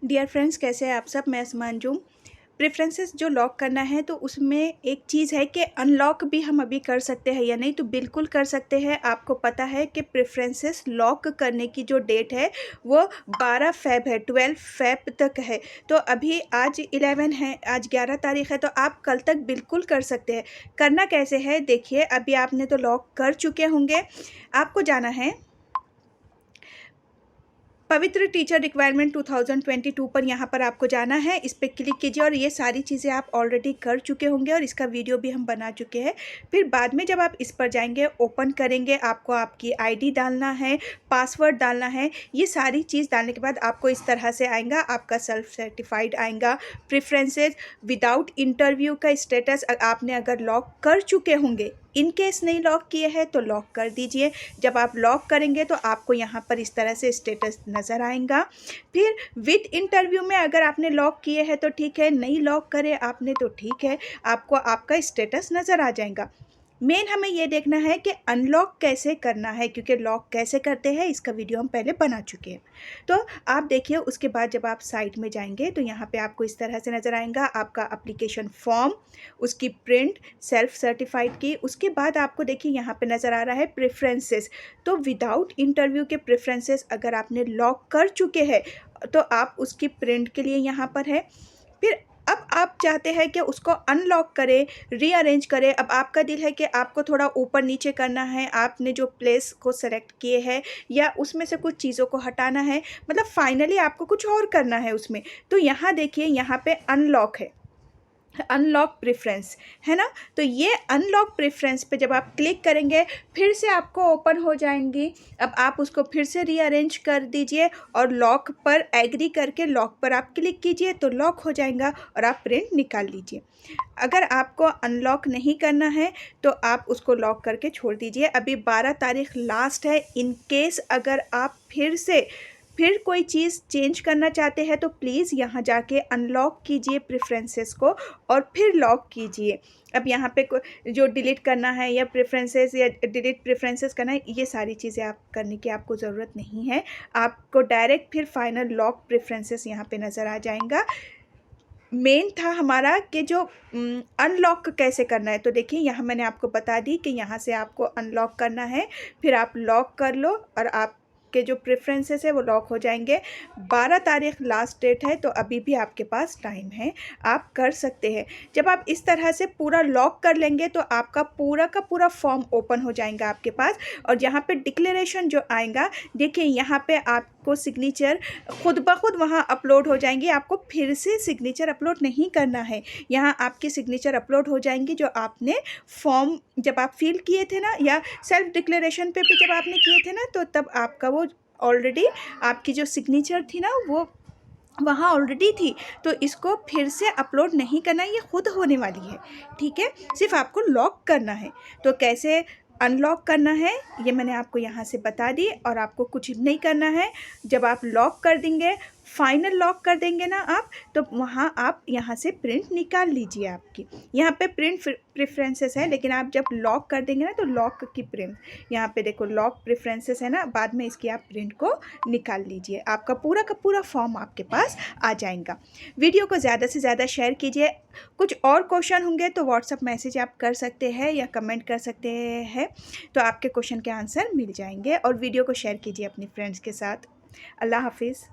Dear friends, कैसे हैं आप सब। मैं मंजू। प्रेफरेंसेस जो लॉक करना है तो उसमें एक चीज़ है कि अनलॉक भी हम अभी कर सकते हैं या नहीं, तो बिल्कुल कर सकते हैं। आपको पता है कि प्रेफरेंसेस लॉक करने की जो डेट है वो 12 फ़ेब है, 12 फ़ेब तक है। तो अभी आज 11 है, आज 11 तारीख़ है, तो आप कल तक बिल्कुल कर सकते हैं। करना कैसे है देखिए, अभी आपने तो लॉक कर चुके होंगे। आपको जाना है पवित्र टीचर रिक्वायरमेंट 2022 पर, यहाँ पर आपको जाना है, इस पर क्लिक कीजिए और ये सारी चीज़ें आप ऑलरेडी कर चुके होंगे और इसका वीडियो भी हम बना चुके हैं। फिर बाद में जब आप इस पर जाएंगे, ओपन करेंगे, आपको आपकी आईडी डालना है, पासवर्ड डालना है। ये सारी चीज़ डालने के बाद आपको इस तरह से आएगा, आपका सेल्फ सर्टिफाइड आएगा। प्रेफरेंसेस विदाउट इंटरव्यू का स्टेटस आपने अगर लॉक कर चुके होंगे, इन केस नहीं लॉक किए हैं तो लॉक कर दीजिए। जब आप लॉक करेंगे तो आपको यहाँ पर इस तरह से स्टेटस नज़र आएगा। फिर विद इंटरव्यू में अगर आपने लॉक किए हैं तो ठीक है, नहीं लॉक करे आपने तो ठीक है, आपको आपका स्टेटस नज़र आ जाएगा। मेन हमें ये देखना है कि अनलॉक कैसे करना है, क्योंकि लॉक कैसे करते हैं इसका वीडियो हम पहले बना चुके हैं। तो आप देखिए, उसके बाद जब आप साइट में जाएंगे तो यहाँ पे आपको इस तरह से नज़र आएगा आपका एप्लीकेशन फॉर्म, उसकी प्रिंट सेल्फ सर्टिफाइड की। उसके बाद आपको देखिए यहाँ पे नज़र आ रहा है प्रेफरेंसेस। तो विदाउट इंटरव्यू के प्रेफरेंसेस अगर आपने लॉक कर चुके हैं तो आप उसकी प्रिंट के लिए यहाँ पर है। फिर अब आप चाहते हैं कि उसको अनलॉक करें, रीअरेंज करें। अब आपका दिल है कि आपको थोड़ा ऊपर नीचे करना है, आपने जो प्लेस को सेलेक्ट किए हैं या उसमें से कुछ चीज़ों को हटाना है, मतलब फाइनली आपको कुछ और करना है उसमें। तो यहाँ देखिए, यहाँ पे अनलॉक है, अनलॉक प्रेफरेंस है ना। तो ये अनलॉक प्रेफरेंस पे जब आप क्लिक करेंगे फिर से आपको ओपन हो जाएंगी। अब आप उसको फिर से रीअरेंज कर दीजिए और लॉक पर एग्री करके लॉक पर आप क्लिक कीजिए तो लॉक हो जाएगा और आप प्रिंट निकाल लीजिए। अगर आपको अनलॉक नहीं करना है तो आप उसको लॉक करके छोड़ दीजिए। अभी 12 तारीख लास्ट है। इन केस अगर आप फिर कोई चीज़ चेंज करना चाहते हैं तो प्लीज़ यहाँ जाके अनलॉक कीजिए प्रेफरेंसेस को और फिर लॉक कीजिए। अब यहाँ पे जो डिलीट करना है या प्रेफरेंसेस या डिलीट प्रेफरेंसेस करना है, ये सारी चीज़ें आप करने की आपको ज़रूरत नहीं है। आपको डायरेक्ट फिर फाइनल लॉक प्रेफरेंसेस यहाँ पे नज़र आ जाएगा। मेन था हमारा कि जो अनलॉक कैसे करना है, तो देखिए यहाँ मैंने आपको बता दी कि यहाँ से आपको अनलॉक करना है, फिर आप लॉक कर लो और आप के जो प्रेफरेंसेस है वो लॉक हो जाएंगे। 12 तारीख लास्ट डेट है, तो अभी भी आपके पास टाइम है, आप कर सकते हैं। जब आप इस तरह से पूरा लॉक कर लेंगे तो आपका पूरा का पूरा फॉर्म ओपन हो जाएगा आपके पास। और यहाँ पे डिक्लेरेशन जो आएगा, देखिए यहाँ पे आपको सिग्नेचर खुद ब खुद वहाँ अपलोड हो जाएंगे। आपको फिर से सिग्नेचर अपलोड नहीं करना है, यहाँ आपकी सिग्नेचर अपलोड हो जाएंगी जो आपने फॉर्म जब आप फिल किए थे ना, या सेल्फ डिक्लेरेशन पे भी जब आपने किए थे ना, तो तब आपका वो ऑलरेडी आपकी जो सिग्नेचर थी ना वो वहाँ ऑलरेडी थी। तो इसको फिर से अपलोड नहीं करना, ये खुद होने वाली है, ठीक है। सिर्फ आपको लॉक करना है। तो कैसे अनलॉक करना है ये मैंने आपको यहाँ से बता दी और आपको कुछ नहीं करना है। जब आप लॉक कर देंगे, फाइनल लॉक कर देंगे ना आप, तो वहाँ आप यहाँ से प्रिंट निकाल लीजिए। आपकी यहाँ पे प्रिंट प्रेफरेंसेस है, लेकिन आप जब लॉक कर देंगे ना तो लॉक की प्रिंट यहाँ पे देखो लॉक प्रेफरेंसेस है ना, बाद में इसकी आप प्रिंट को निकाल लीजिए। आपका पूरा का पूरा फॉर्म आपके पास आ जाएगा। वीडियो को ज़्यादा से ज़्यादा शेयर कीजिए। कुछ और क्वेश्चन होंगे तो व्हाट्सअप मैसेज आप कर सकते हैं या कमेंट कर सकते हैं, तो आपके क्वेश्चन के आंसर मिल जाएंगे। और वीडियो को शेयर कीजिए अपनी फ्रेंड्स के साथ। अल्लाह हाफिज़।